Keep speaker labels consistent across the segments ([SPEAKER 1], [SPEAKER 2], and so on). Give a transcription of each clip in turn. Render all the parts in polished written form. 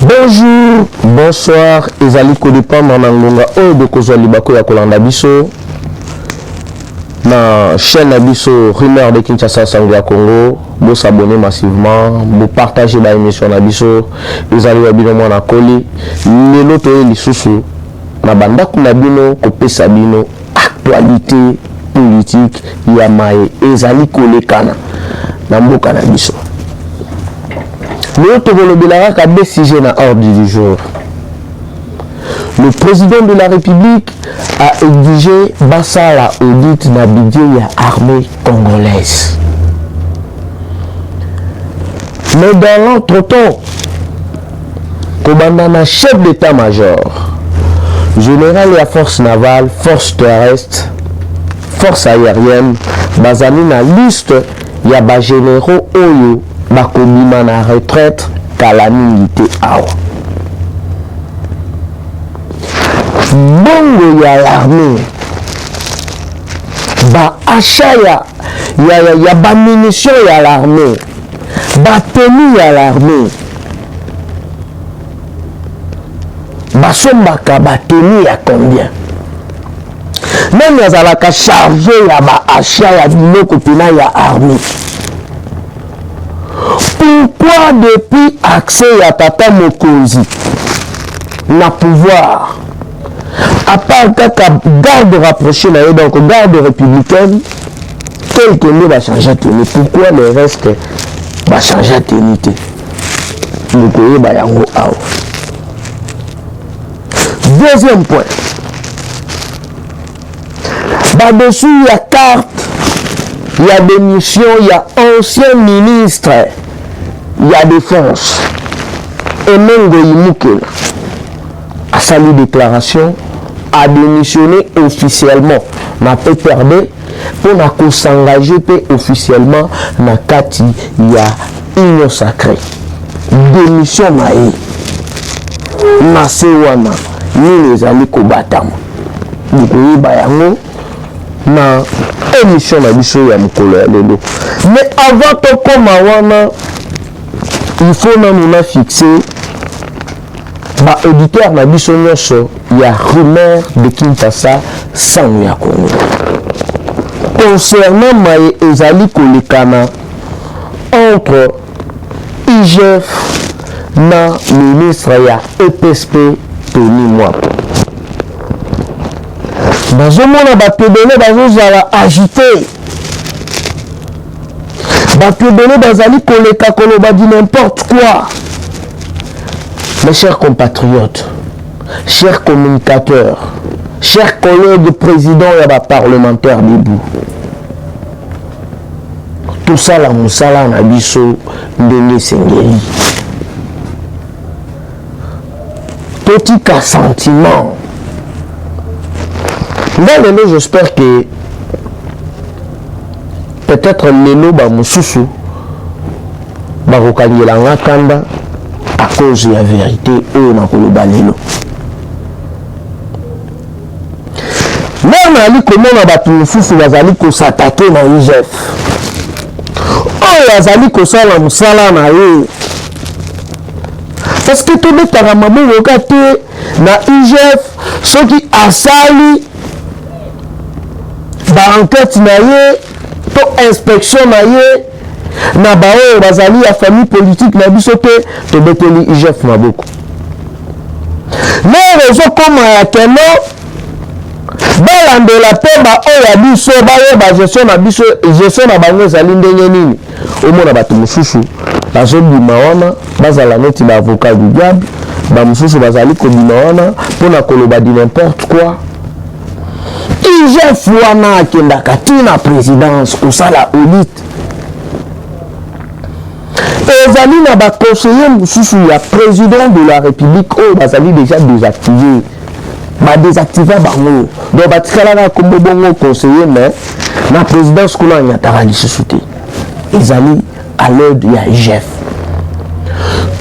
[SPEAKER 1] Bonjour, bonsoir, ezali kodépendre na ngonga oyo bokozwa libako ya kolanda biso na chaîne na biso Rumeur de Kinshasa Sango ya Congo. Vous s'abonnez massivement, vous partagez la émission na biso, ezali ya bino mwana koli lelo to lisusu na bandako na bino kopesa bino actualité politique ya maye ezali kolekana na mboka na biso. Le ordre du jour. Le président de la République a exigé Bassala audit na budget ya armée congolaise. Mais dans l'entretemps, Kobandana, chef d'état-major, général de la force navale, force terrestre, force aérienne, bazali na liste ya ba généraux oyo bakobima na retraite calamité awa. Bongo ya l'armée ba achat ya ba munitions ya l'armée, ba tenue ya l'armée, ba sombaka ba tenue ya combien? Même yazalaka chargé ya ba achat ya biloko pena ya armée. Pourquoi depuis accès à Tata Mokonzi na pouvoir, à part garde rapprochée, donc garde républicaine, quelques mots va changer de tenue. Pourquoi le reste va changer de tenue? Vous voyez, deuxième point. Dessus, il y a carte, il y a des missions, il y a ancien ministre. Il y a défense. Et même Goïmoukela a salué déclaration, a démissionné officiellement. N'a pas perdu pour s'engager officiellement dans Kati, il y a union sacrée. Démission maï. Nasewana, ni les amis Kobatam. Vous voyez, Bayango, na émission na biso ya mukolo ya lelo. Mais avant de commencer, il faut nous fixer auditeur na biso nyonso ya Rumeur de Kinshasa Sango ya Congo. Concernant maye ezali kolekana entre IGF na ministre ya EPSP Tony Mwapo. Bazomona batebele bazozala agité. Batebele bazali koleka koloba di n'importe quoi. Mes chers compatriotes, chers communicateurs, chers collègues présidents et parlementaires debout, tout ça la moussala na biso ndenge sengeli. Petit cas sentiment. Là, j'espère que peut-être lelo ba mususu ba kokangela ngakanda à cause de la vérité oyo na koloba lelo. Même ali komona batu mususu bazali ko s'attaquer na IGF. Oyo azali ko sala musala na ye. Parce que tout le temps mamu okate na IGF soki asali ba enquête na ye to inspection na ye na bao bazali ya famille politique na biso te to beteli IGF maboko. Mais réseau comme ya keno balandela pe ba oya biso ba ba gestion na biso gestion na bango ezali ndenge nini omona bato mususu bazobima wana bazala neti ba avocat du diable ba mususu bazali kobima wana pona koloba di n'importe quoi. IGF wana akendaka tina présidence kosala audit. Ezali na ba conseiller mususu ya président de la République oyo bazali déjà désactivé. Ba désactiver bango. Donc batikala na kombo bongo conseiller mais na présidence kuna nyataka lisusu te. Ezali à l'aide ya IGF.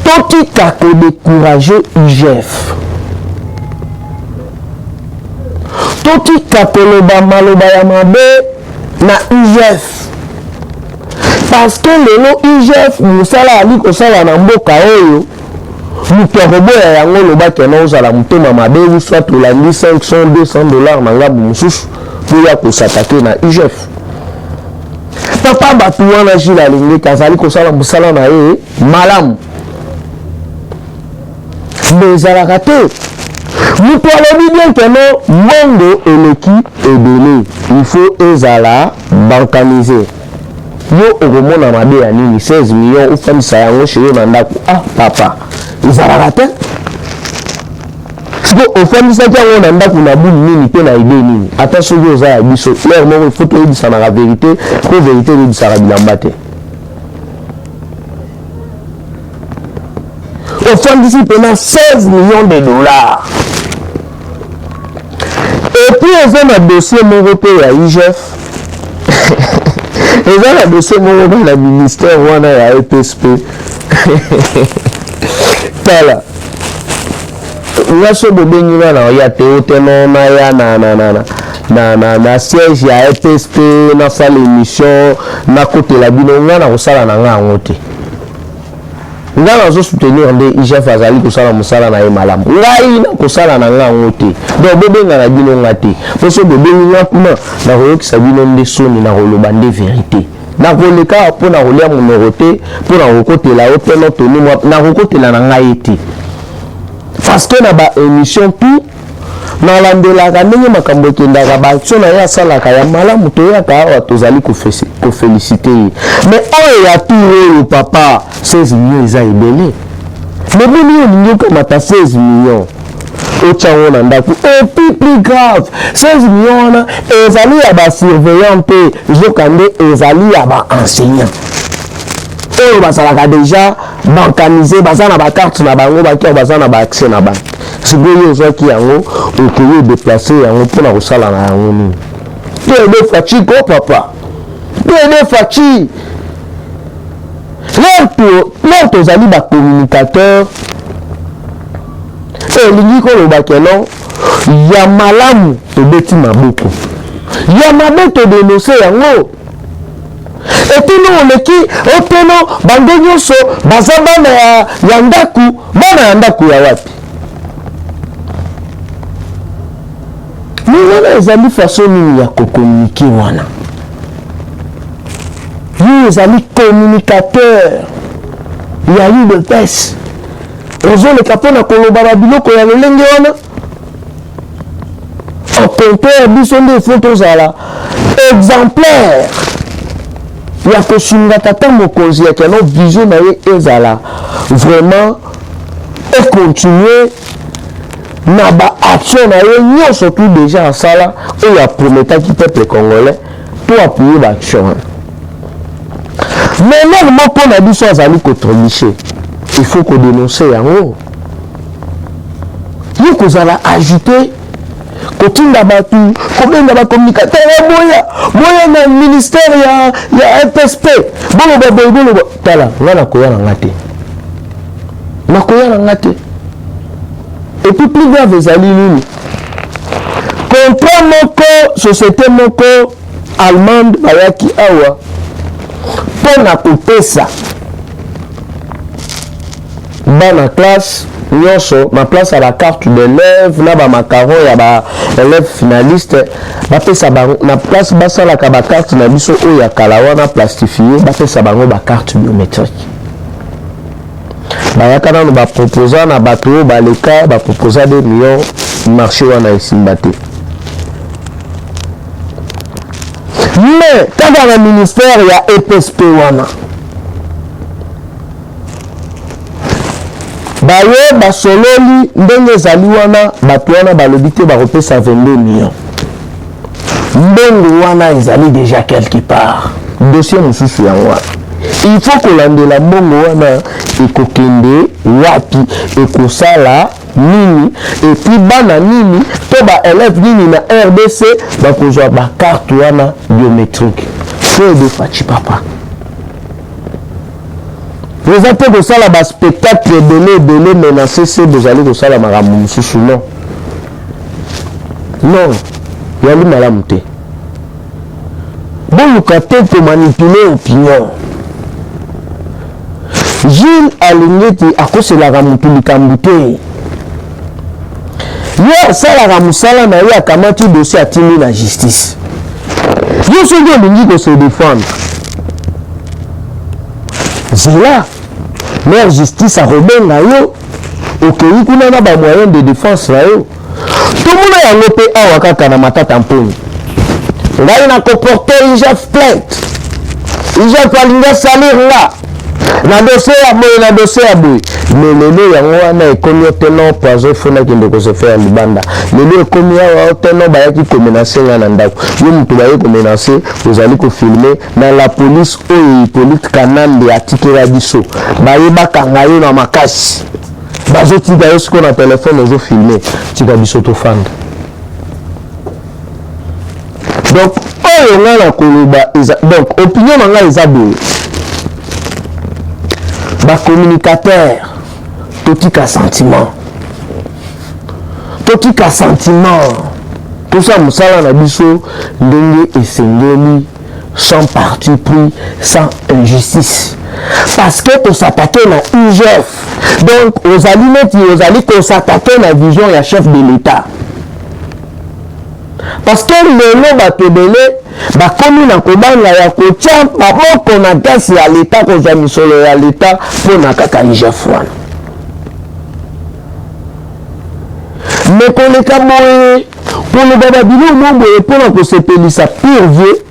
[SPEAKER 1] Toti ka ko décourager IGF. Toti kakoloba maloba ya mabe na IGF. Parce que lelo IGF musala ali kosala na mboka oyo mutokoboya yango lobaki na ozala mutema mabe ou soit olandi 500 $200 na ngambu mosusu pour ya kosatake na IGF. Papa bato wana Gilles alingeki azali kosala mosala na ye malamu mais ezalaka te moto alobi bien keno mbongo eleki ebele il faut ezala bankanisé yo okomona mabe ya nini 16 millions ofandisa yango chez yo na ndako papa ezalaka te siko ofandisaki yango na ndako na bulu nini mpe na ide nini ata soki oza ya biso lere moko ifo toyebisanaka verité mpo verité eyebisaka bilamba te ofandisi mpena 16 millions de dollars et puis eza na dossier moko mpe ya IGF eza na dossier moko mpe na ministère wana ya EPSP tala nga so bobengi wana oya te oteno na ya na siège ya EPSP nasala émission nakotela bino nga na kosala na nga yango te nga nazosoutenir nde IGF azali kosala mosala na ye malamu ngai na kosala na nga yango te donc bobenga na bino nga te po so bobengi nga kuna nakoyokisa bino nde soni nakoloba nde vérité nakoleka mpo na kolia monoko te mpo na kokotela yo mpe notoni nakokotela na ngai ye te parce que na baémission tout nalandelaka ndenge makambo ekendaka baaction na ye asalaka ya malamu toyaka awa tozali kofélicite ye mais oyo ya tour oyo papa 16 millions eza ebele mais boni olingi okamata 16 millions otyango na ndako epuis plus grave 16 millions wana ezali ya basurveillant mpe zoka nde ezali ya baenseignant oyo basalaka déjà bankanisé baza na bakarte na bango bakia baza na baaccès na bango sikoyo ozwaki yango okoki odeplace yango mpona kosala na yango nini toede faci ko papa toede faci lere tozali bacommunicateur elingi koloba keno ya malamu tobeti maboko ya mabe todenonse yango etino oleki oteno bando nyonso baza bana ya ndaku bana ya ndaku ya wapi wana ezali façon nini ya kokommunike wana yo ezali communicateur ya UDPS ozoleka mpona koloba babiloko ya lolenge wana oconteur biso nde ifo tozala exemplaire ya kosunga tata mokonzi ya keno vision na ye ezala vraiment econtinue na baaction na ye nyonso tout déjà asala oyo aprometaki peuple congolais to appuye baaction wana mais nani moko na biso azali kotriche il faut kodénonce yango yo kozala agité kotinda bato kobenga bacommunicateur boya na ministère ya EPSP boloba tala nga nakoya na nga te et puis plus grave ezali nini contrat moko société moko allemande bayaki awa mpona kopesa bana classe nyonso na place ya bacarte d'élève na bamacaron ya baélève finaliste bapesa bango na place basalaka bacarte na biso oyo ya kala wana plastifie bapesa bango bacarte biométrique bayaka nano baproposa na bato oyo baleka baproposa 2 millions marché wana esimba te mais kaka na ministère ya EPSP wana baye basololi ndenge ezali wana bato wana balobi te bakopesa 22 millions mbongo wana ezali déjà quelque part dossier mosusu yango wana il faut kolandela mbongo wana ekokende wapi ekosala nini epuis bana nini to baélève nini na RDC bakozwa bakarte wana biométrique so ede faci papa eza mpe kosala baspectacle ebele menacé se bozali kosala makambo mosusu non yali malamu te boluka te komanipule opinion Gilles alingeti akoselaka mutu likambo te. Yo asalaka mosala na ye akamati dossier atindi na justice. Yo soki olingi kose défendre, zela maire justice akobenga yo okei kuna na bamoyen de défense na yo. Tomona yango mpe awa kaka na Matata Mponi. Ngai na koporte IGF plainte. IGF alinga salir nga na dossier ya boye na dossier ya boye. Mais lelo yango wana ekomi oteno poison fona kende ko se faire libanda. Lelo ekomi awa oteno bayaki ko menacer nga na ndako. Yo mutu baye ko menacer, ozali ko filmer na la police oyo police canal de atikera biso. Baye bakanga yo na makasi. Bazo tika yo siko na téléphone ozo filmer, tika biso to fanda. Donc oyo nga na koloba donc opinion na nga eza boye. Ba communicateur totika sentiment. Totika sentiment. Tout ça mosala na biso ndenge esengeli sans parti pris, sans injustice. Parce que to s'attaquer na IGF. Donc aux allez qu'on s'attaquer na vision ya chef de l'État. Parce que lelo batebele bakomi na kobanga ya kotia maboko na gasi ya l'État kozwa misolo ya l'État mpona kaka IGF wana. Mais koleka boye koloba babilo moboye mpona kosepelisa pire vieux,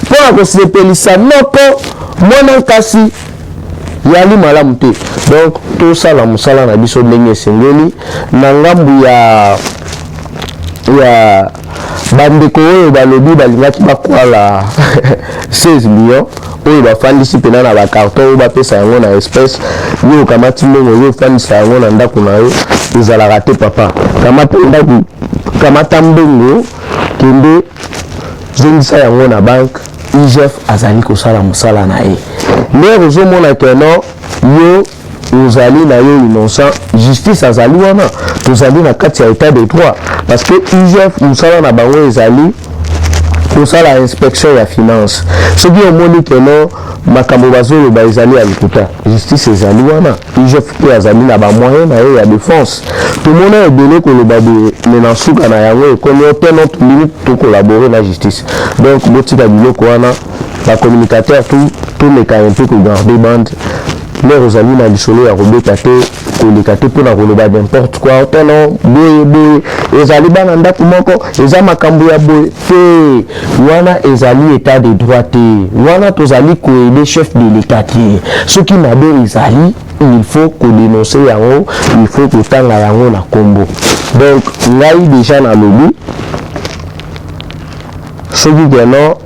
[SPEAKER 1] mpona kosepelisa noko mwana nkasi yali malamu te. Donc tosala mosala na biso ndenge esengeli na ngambu ya bandeko oyo balobi balingaki bakwala 16 millions oyo bafandisi mpena na bakarton oyo bapesa yango na espèce. Yo okamati ndenge oyo ofandisa yango na ndako na yo ezalaka te papa. Kamata mbongo kende zongisa yango na banque. IGF azali kosala mosala na ye. Mais ozomona keno yo ozali na yo innocent, justice azali wana tozali na kati ya état de droit. Parce que IGF mosala na bango ezali kosala inspection ya finance. Soki omoni keno makambo bazoloba ezali ya likuta, justice ezali wana. IGF mpe azali na bamoyen na ye ya défense. Tomona ebele koloba boye me na suka na yango ekomi oteno tolimi tokolabore na justice. Donc botika biloko wana bacommunicateur tomeka mpe kogarde bande. Lero ozali na lisolo ya kobeta te koleka te mpona koloba n'importe quoi oteno boye ezali bana ndako moko eza makambo ya boye te. Wana ezali état de droit te. Wana tozali koyede chef de l'état te. Soki mabe ezali il faut kodénoncer yango, il faut kotanga yango na kombo. Donc ngai déjà na lobi soki keno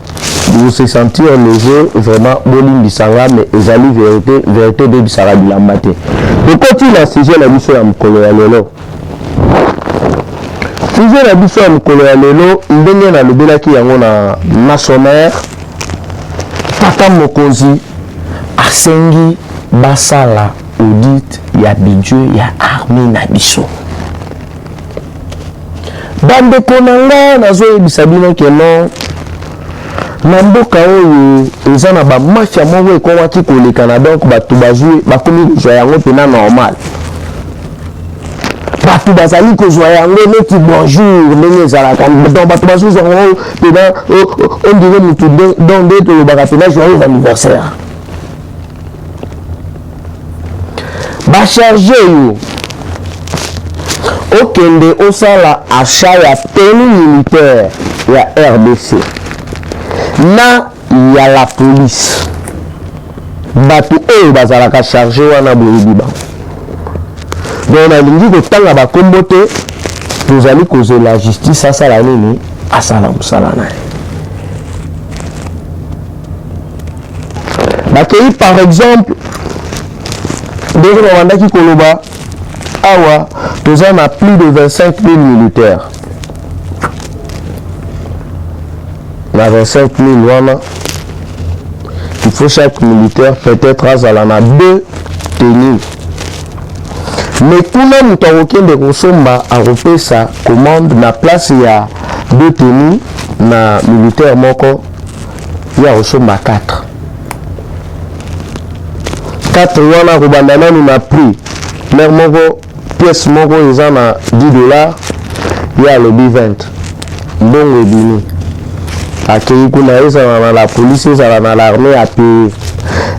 [SPEAKER 1] vous se sentir léger vraiment bolimbisanga mais ezali vérité de bisara bilamba te. Ekoti na sujet na biso ya mokolo ya lelo. Sujet na biso ya mokolo ya lelo ndenge nalobelaki yango na sommaire. Tata mokonzi asengi basala audit ya budget ya armée na biso. Bandeko na nga nazoyebisa bino keno na mboka oyo eza na bamafia moko ekomaki kolekana. Donc bato bazwi bakomi kozwa yango mpena normal. Bato bazali kozwa yango neti bonjour ndenge ezalaka. Donc bato bazwi yango mpena on dirait mutu donc nde tolobaka mpena joyeux anniversaire. Bacharge yo okende osala achat ya tenue militaire ya RDC na ya la police. Bato oyo bazalaka chargé wana boyebi bango. Donc nalingi kotanga bakombo te tozali kozela justice asala nini asala mosala na ye. Bakei par exemple ndenge babandaki koloba awa toza na plus de 25 000 militaires. Na 25 000 wana il faut chaque militaire peut-être azala na 2 tenues. Mais kuna mutu akokende kosomba akopesa commande na place ya 2 tenues na militaire moko ya kosomba 4. 4 wana kobanda nanu na prix mer moko pièce moko eza na $10 ya lobi 20 mbongo ebimi akei kuna ezala na la police ezala na l'armée apeye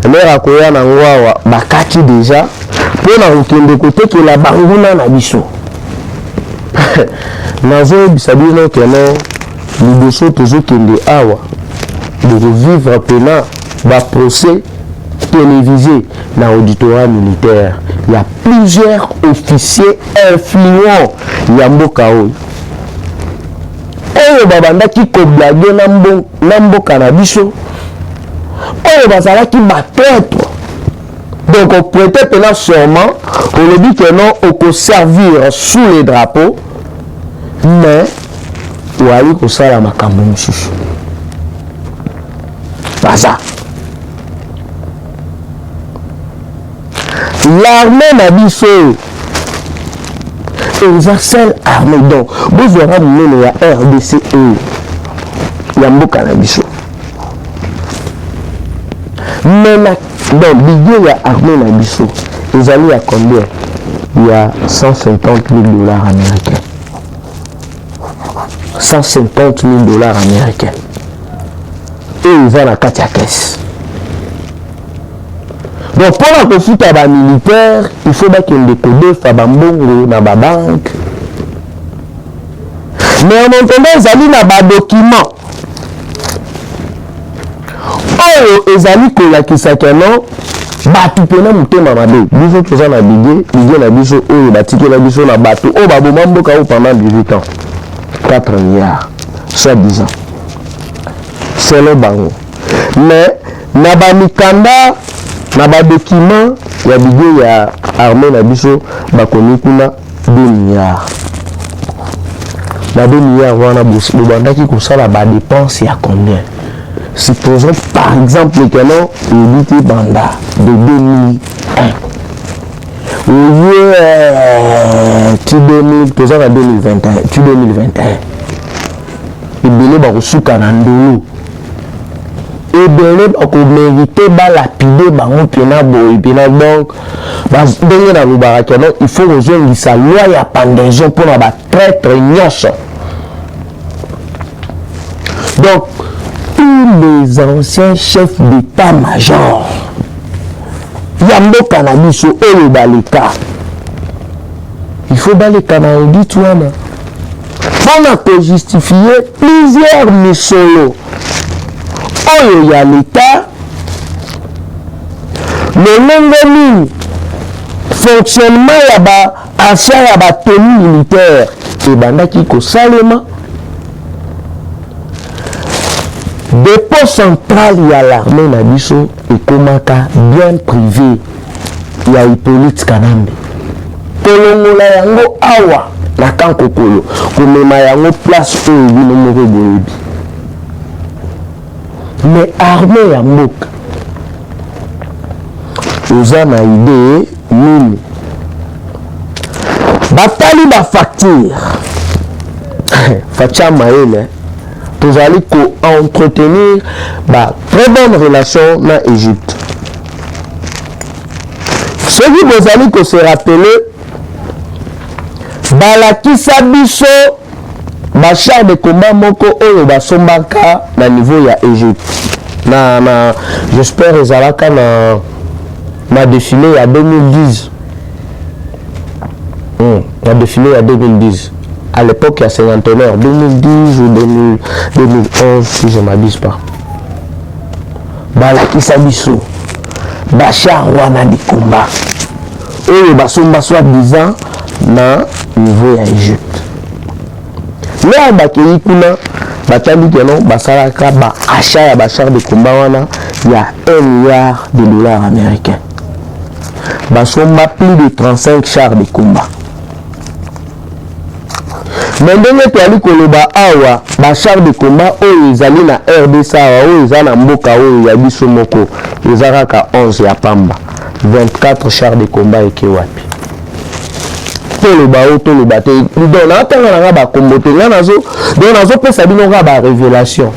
[SPEAKER 1] mer akoya nango awa bakaki deja mpona kokende kotekela banguna na biso nazoyebisa bino keno liboso tozokende awa dekovivre pena baprocès télévisé na auditorat militaire. Il y a plusieurs officiers influents ya mboka oyo oyo babandaki koblage na mboka na biso oyo bazalaki batraître. Donc on prêtait pena sûrement on le dit que non on servir sous les drapeaux mais wali kosala makambo mosusu baza l'armée na biso eza seule armée donc bozwaka monene ya RDC ya mboka na biso mais donc budget ya armée na biso ezali ya combien? Ya $150,000 américains. $150,000 américains. Et ils vont à kati ya caisse. Donc pour la conflit à militaire, il faut qu'il y ait des codes fabambongo na ba banque. Mais en attendant, ils allaient na ba document. Oh, ils allaient kolakisaka non. Batu pena mutema mabe. Biso toza na bidé na biso oyo batiki na biso na batu. Oh baboma mboka o pendant 18 ans. 4 milliards. Soit 10 ans. C'est le bango. Mais na ba mikanda na ba document ya bidé ya armée na biso bakomi kuna 2 milliards. Na 2 milliards wana bobandaki kosala ba dépense ya combien? Supposons par exemple que non, il dit banda de 2001. Tu 2000, tu as 2021, tu 2021. Et bien là, on ndolo. Et bien là, on mérite ba lapider ba on pena boy pena donc ba dernier na lubaraka non, il faut rejoindre sa loi ya pendaison pour na ba traître nyonso. Donc tous les anciens chefs d'état-major Yambo Canabiso et le Baleka, il faut baleka na audit wana pour justifier plusieurs missions. Oyo ya l'État le fonctionnement ya ba achat ya ba tenue militaire et bandaki ko salema dépôt central ya l'armée na biso ekomaka bien privé ya Hippolyte Kanambe kolongola yango awa na kankokolo komema yango place oyo bino moko boyebi mais armée ya mboka oza na idée nini batali ba facture facha maele vous allez entretenir très bonne relation na Égypte. Ce qui vous allez se rappeler, balakisa biso char de combat moko oyo basombaka na niveau ya Égypte. J'espère ezalaka na défilé ya 2010. La défilé ya 2010. À l'époque, il y a 50 2010 ou 2011, si je ne m'abuse pas. Balakisa biso, bachar wana di combat. Oyo basomba soit 10 ans na niveau ya Égypte. Là, bakei kuna, batali keno basalaka ba achat ya bachar de combat wana, il y a $1 milliard américains. Basomba plus de 35 chars de combat. Mais ndenge toali koloba awa ba char de combat oyo ezali na RDC awa oyo eza na mboka oyo ya biso moko ezalaka 11 ya pamba 24 chars de combat eke wapi toloba oyo toloba te donc naatanga nanga bakombo te nga nazo donc nazopesa bino nga ba révélation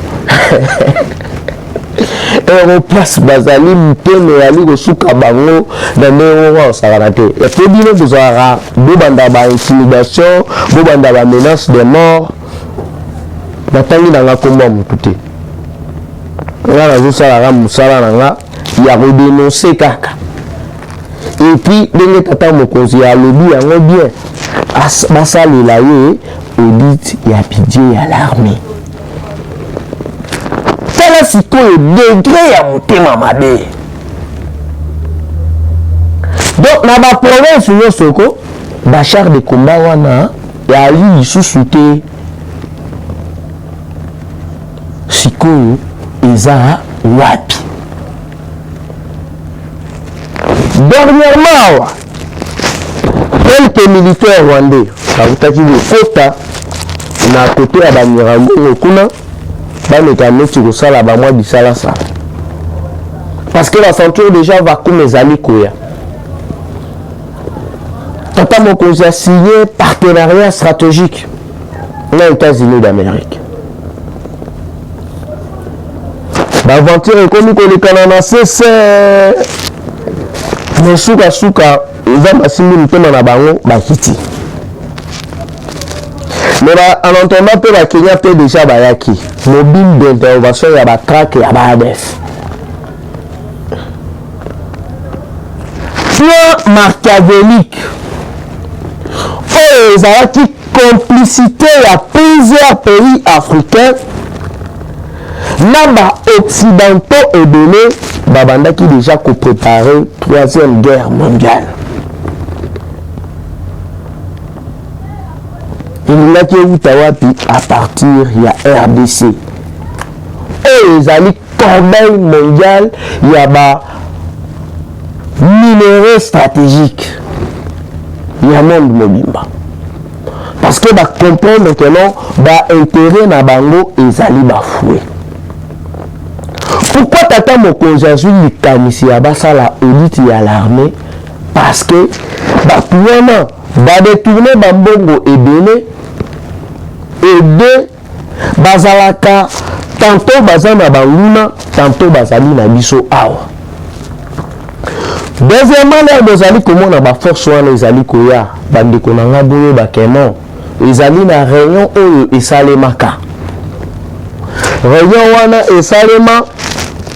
[SPEAKER 1] Europass bazali mpene yali kosuka bango na ndenge osala te. Et puis bino bozara bobanda ba intimidation, bobanda ba menace de mort. Batangi na nga komba mutu te. Nga nazosalaka mosala na nga ya kodénoncer kaka. Et puis ndenge tata mokonzi alobi yango bien basalela ye audit ya budget ya l'armée. Tala sikoyo degré ya motema mabe. Donc na ba province nyonso ko ba char de combat wana ya li lisusu te. Sikoyo eza wapi? Dernièrement, quelques militaires rwandais bakutaki kokota na côté ya Banyiragongo kuna bameka neti kosala bamwa bisalasala parce que la ceinture déjà vacuum ezali koya. Tata mokonzi a signé partenariat stratégique na États-Unis d'Amérique. L'aventure ekomi kolekana na sese suka eza masimbi mitema na bango bakiti. Mais en entendant que la Kenya peut déjà bayaki mobile d'intervention ya ba track ya ba ADF. Plan machiavélique. Oh, ezalaki complicité ya plusieurs pays africains na occidentaux et donné babandaki déjà ko préparer troisième guerre mondiale. Il n'a qu'à wapi à partir ya RDC. Et les alliés corbeille mondiale ya ba minéraux stratégiques. Ya monde mobimba. Parce que ba comprendre que non ba intérêt na bango ezali bafoué. Pourquoi tata mokonzi azwi likanisi ya basala audit ya l'armée? Parce que batuwana badetourne bambongo ebele et deux bazalaka tantôt baza na banguna tantôt bazali na biso awa. Deuxièmement là bozali komona ba force wana ezali koya bandeko na nga boyo bakeno ezali na réunion oyo esalemaka. Réunion wana esalema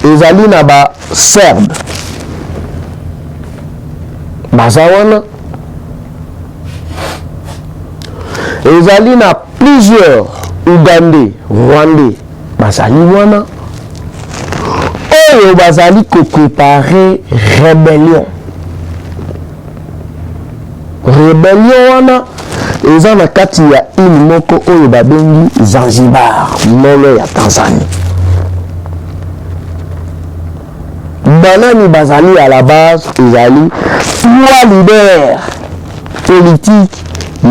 [SPEAKER 1] ezali na ba serbe baza wana ezali na plusieurs Ougandais, Rwandais bazali wana oyo bazali ko préparer rébellion wana eza na kati ya île moko oyo babengi Zanzibar molo ya Tanzanie. Banani bazali à la base ezali trois leaders politiques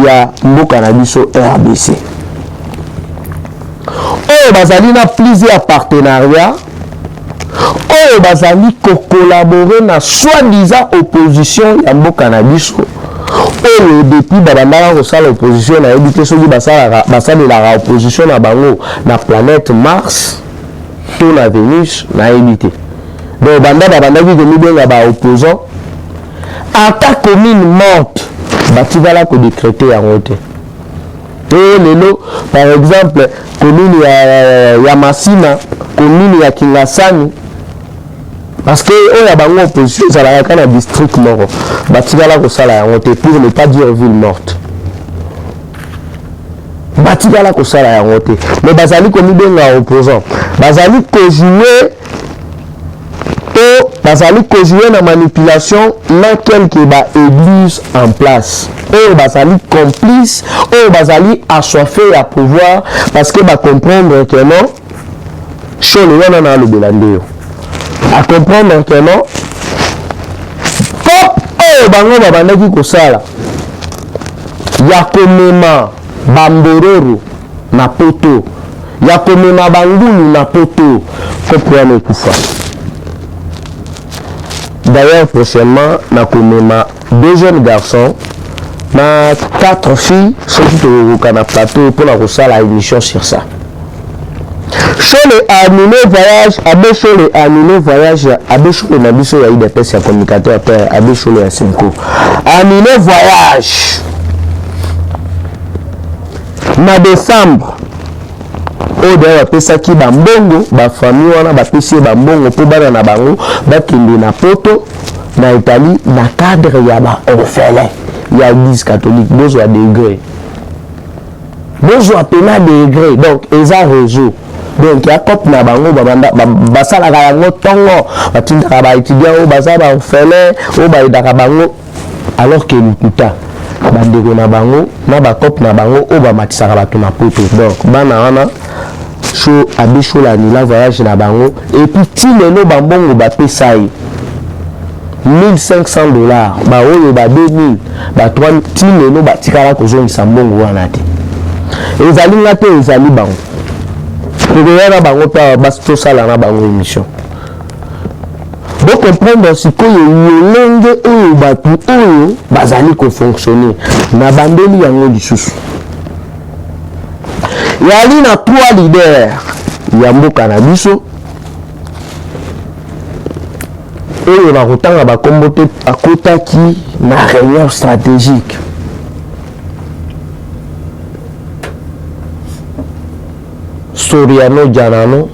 [SPEAKER 1] ya mboka na biso RDC. Oyo bazali na plusieurs partenariats oyo bazali ko collaborer na soi-disant opposition ya mboka na biso oyo depuis babandaka kosala opposition na yebi te soki basalelaka opposition na bango na planète Mars to na Vénus na yebi te. Donc babandaki komibenga ba opposant ata commune morte batikala ko décréter yango te. Et lelo par exemple commune ya Masina, commune ya Kingasani parce que oya bango opposition ezalaka na district moko batikala kosala yango te pour ne pas dire ville morte. Batikala kosala yango te mais bazali komibenga opposant bazali jouer na manipulation na quelques ba église en place. Eux bazali complice, eux bazali assoiffé à pouvoir parce que ba comprendre que non chole wana na lobelandeo. À comprendre que non top bango babandaki kosala ya komema bambororo na poto ya komema bangulu na poto kopwana ekufa. D'ailleurs prochainement na komema 2 jeunes garçons na 4 filles soki tokoka na plateau mpona kosala émission sur ça. Chole a annulé voyage, Abbé Chole a annulé voyage, Abbé Chole n'a biso ya IDPS ya communicateur père, Abbé Chole ya Simco. Annulé voyage. Na décembre. O d'ailleurs pesaki bambongo, ba famille wana ba pesi bambongo po bana na bango, ba kende na poto na Italie na cadre ya ba orphelin, ya l'église catholique, besoin degré. Besoin pena degré. Donc eza réseau. Donc ya cop na bango basala ka yango tongo batindaka ba étudiant o baza ba orphelin o ba idaka bango alors que lukuta bandeko na bango na ba cop na bango o ba matisaka bato na poto. Donc bana wana so abisho la ni la voyage na bango et puis tilelo bambongo ba pesa yi $1,500 ba oyo ba 2,000 ba 3 tilelo ba tikala kozongisa mbongo wana te ezali ngate ezali bango. Regarde bango pa basto sala na bango émission. Vous comprendre ce que yolenge oyo batu oyo bazali ko fonctionner na bandeli yango lisusu. Yali na 3 leaders ya mboka na biso. Oyo na kotanga ba kombote akotaki na réunion stratégique. Soriano Janano,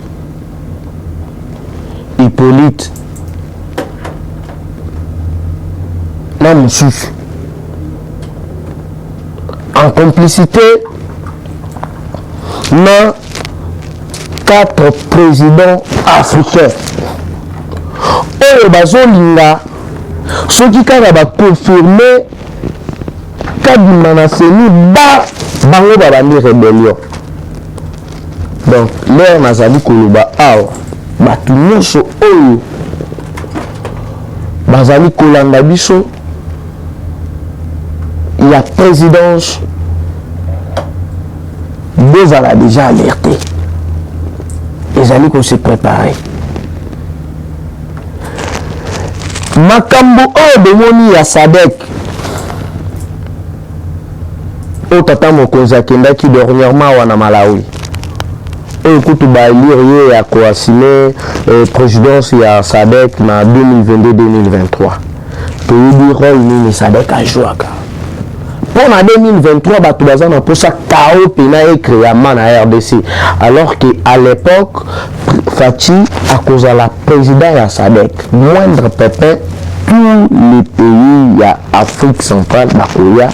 [SPEAKER 1] Hippolyte, Namoussouf, en complicité, na 4 présidents africains. Oyo bazolinga, soki kaka ba confirmer kadima na seni ba bango babandi rébellion. Donc, l'air nazali koloba awa batu nyonso oyo bazali kolanda biso ya présidence bezala déjà alerté ezali ko se préparer makambo oyo bomoni ya Sadek o tata mokonzi akendaki dernièrement wana Malawi. Écoute, il y a coassigné présidence ya Sadek na 2022-2023. Pays du rôle ni Sadek a joué. Pour la 2023, bah tout bazan pour ça KO pena écrit à man à RDC. Alors que à l'époque, Fati à cause de la présidence ya Sadek, moindre pépin, tous les pays ya Afrique centrale bakoya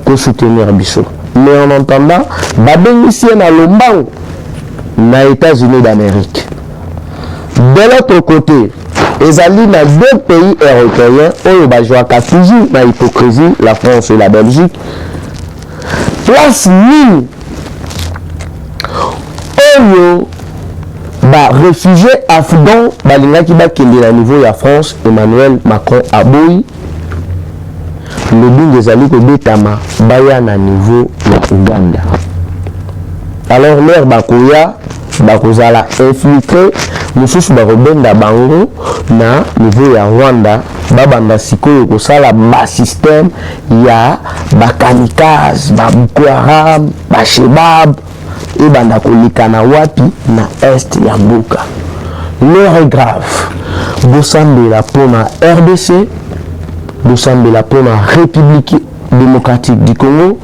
[SPEAKER 1] pour soutenir Bissot. Mais en entendant, bah bénéficier na lombango na États-Unis d'Amérique. De l'autre côté, ezali na 2 pays européens oyo bajouaka toujours na hypocrisie, la France et la Belgique. Place nini oyo ba réfugiés afghans balingaki bakende na niveau ya France, Emmanuel Macron aboyi le bingi ezali kobetama baya na niveau ya Uganda. Alors l'air bakoya bakozala infiltré mususu bakobenda bango na niveau ya Rwanda babanda sikoyo kosala ba système ya bakamikaze Boko Haram Shebab et banda kolika na wapi na est ya mboka. L'heure est grave. Bosambela pona RDC, bosambela pona République démocratique du Congo.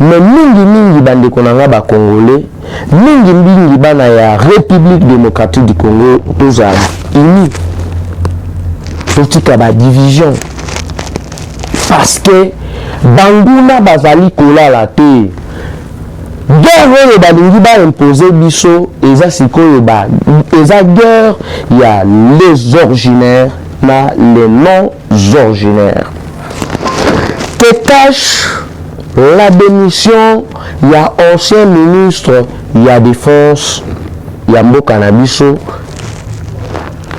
[SPEAKER 1] Mais mingi bande konanga ba congolais mingi bana ya République démocratique du Congo tozala ini politique ba division parce que banguna bazali kolala te guerre oyo balingi ba imposer biso eza sikoyo ba eza guerre ya les originaires na les non originaires que cache la démission, il y a ancien ministre, il y a défense, il y a Mboka na biso,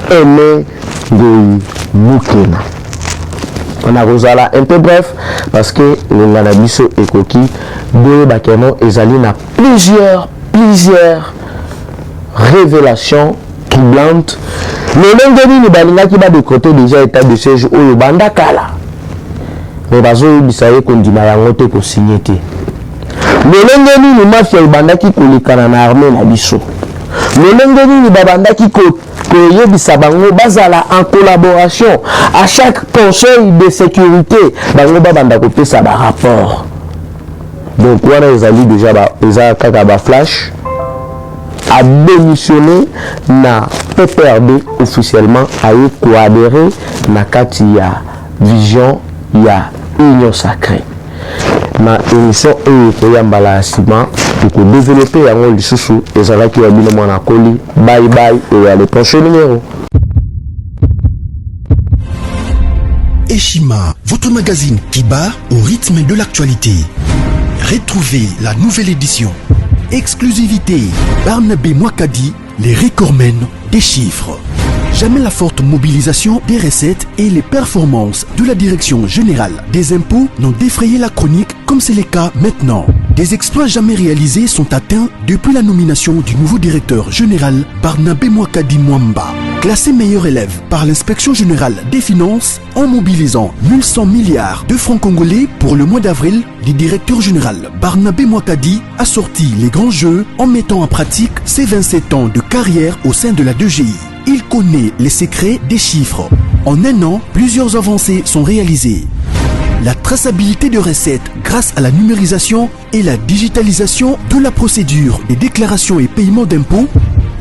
[SPEAKER 1] Aimé Goï Moukena. On a rosala un peu bref parce que le Nganabiso et Koki, Boye Bakeno et Zalina plusieurs révélations troublantes. Le Lengeni ni Balinga qui va de côté déjà état de siège au Banda Kala. Mais bazo bisaye kondima yango te ko signer te. Le Lengeni ni mafia Banda qui kolekana na armée na biso. lolenge nini babandaki koyebisa bango bazala en collaboration à chaque conseil de sécurité bango babanda kopesa ba rapport. Donc wana ezali déjà eza kaka ba flash a démissionné na PPRD officiellement aye coadhérer na kati ya vision ya union sacrée. Na émission oyo koyambala asima pour développer yango lisusu ezalaki ya bino mwana koli. Bye bye et à le prochain numéro.
[SPEAKER 2] Eshima, votre magazine qui bat au rythme de l'actualité. Retrouvez la nouvelle édition. Exclusivité, Barnabé Mouakadi, les recordmen des chiffres. Jamais la forte mobilisation des recettes et les performances de la Direction générale des impôts n'ont défrayé la chronique comme c'est le cas maintenant. Des exploits jamais réalisés sont atteints depuis la nomination du nouveau directeur général Barnabé Mouakadi Mwamba. Classé meilleur élève par l'inspection générale des finances en mobilisant 1100 milliards de francs congolais pour le mois d'avril, le directeur général Barnabé Mouakadi a sorti les grands jeux en mettant en pratique ses 27 ans de carrière au sein de la DGI. Il connaît les secrets des chiffres. En un an, plusieurs avancées sont réalisées. La traçabilité de recettes grâce à la numérisation et la digitalisation de la procédure des déclarations et paiements d'impôts,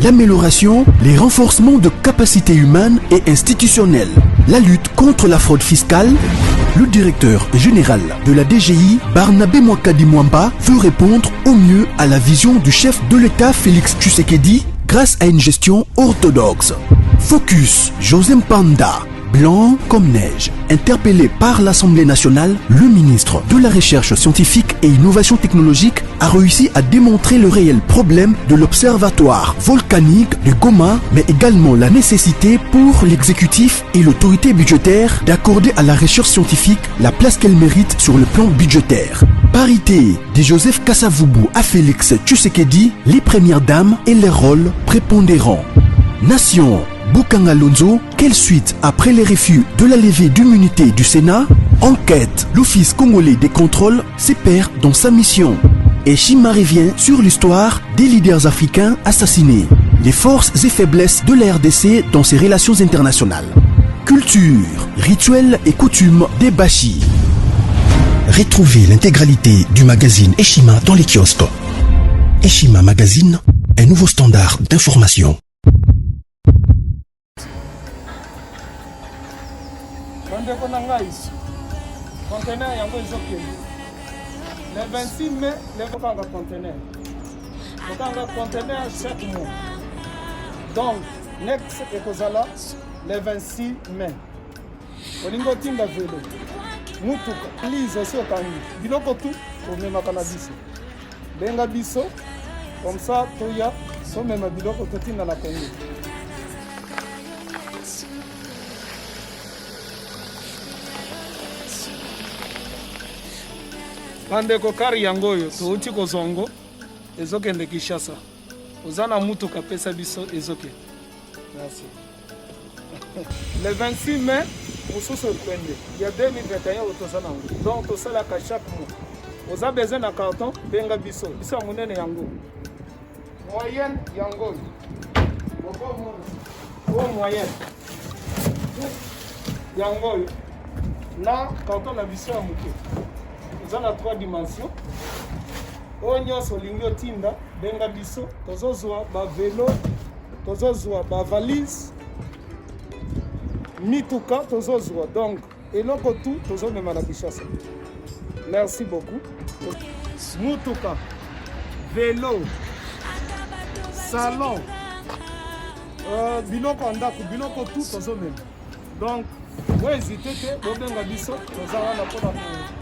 [SPEAKER 2] l'amélioration, les renforcements de capacités humaines et institutionnelles, la lutte contre la fraude fiscale. Le directeur général de la DGI, Barnabé Mouakadi Mwamba, veut répondre au mieux à la vision du chef de l'État Félix Tshisekedi grâce à une gestion orthodoxe. Focus, José Mpanda, blanc comme neige. Interpellé par l'Assemblée nationale, le ministre de la Recherche scientifique et innovation technologique a réussi à démontrer le réel problème de l'observatoire volcanique de Goma, mais également la nécessité pour l'exécutif et l'autorité budgétaire d'accorder à la recherche scientifique la place qu'elle mérite sur le plan budgétaire. Parité de Joseph Kasavubu à Félix Tshisekedi, les premières dames et les rôles prépondérants. Nation, Bukanga Lonzo, quelle suite après les refus de la levée d'immunité du Sénat? Enquête, l'Office congolais des contrôles se perd dans sa mission. Et Shima revient sur l'histoire des leaders africains assassinés. Les forces et faiblesses de la RDC dans ses relations internationales. Culture, rituels et coutumes des Bashi. Retrouvez l'intégralité du magazine Eshima dans les kiosques. Eshima Magazine, un nouveau standard d'information.
[SPEAKER 3] Le 26 mai, les conteneurs. Conteneur chaque mois. Donc, next ekozala le 26 mai. Olingo tinda velo. Mutuka. Lise aussi au kangi. Biloko tout pour même biso. Benga biso. Comme ça, toya, so même biloko totinda la Congo. Bandeko kari yango oyo touti kozongo ezokende Kinshasa. Ozana mutuka pesa biso ezoke. Merci. Le 26 mai, mosusu kwende. Il y a 2021 otozana ngo. Donc tosala ka chaque mois. Oza besoin na carton benga biso. Biso munene yango. Moyenne yango. Boko moyenne. Yango. Na carton na biso ya muke. Dans la 3 dimensions. Onyo solingo tinda benga biso tozozwa ba vélo, tozozwa ba valise, mituka tozozwa. Donc eloko tout tozomema na Kinshasa. Merci beaucoup. Mutuka, vélo, salon, biloko ndako, biloko tout tozomema. Donc, vous hésitez que vous benga biso tozala na pona.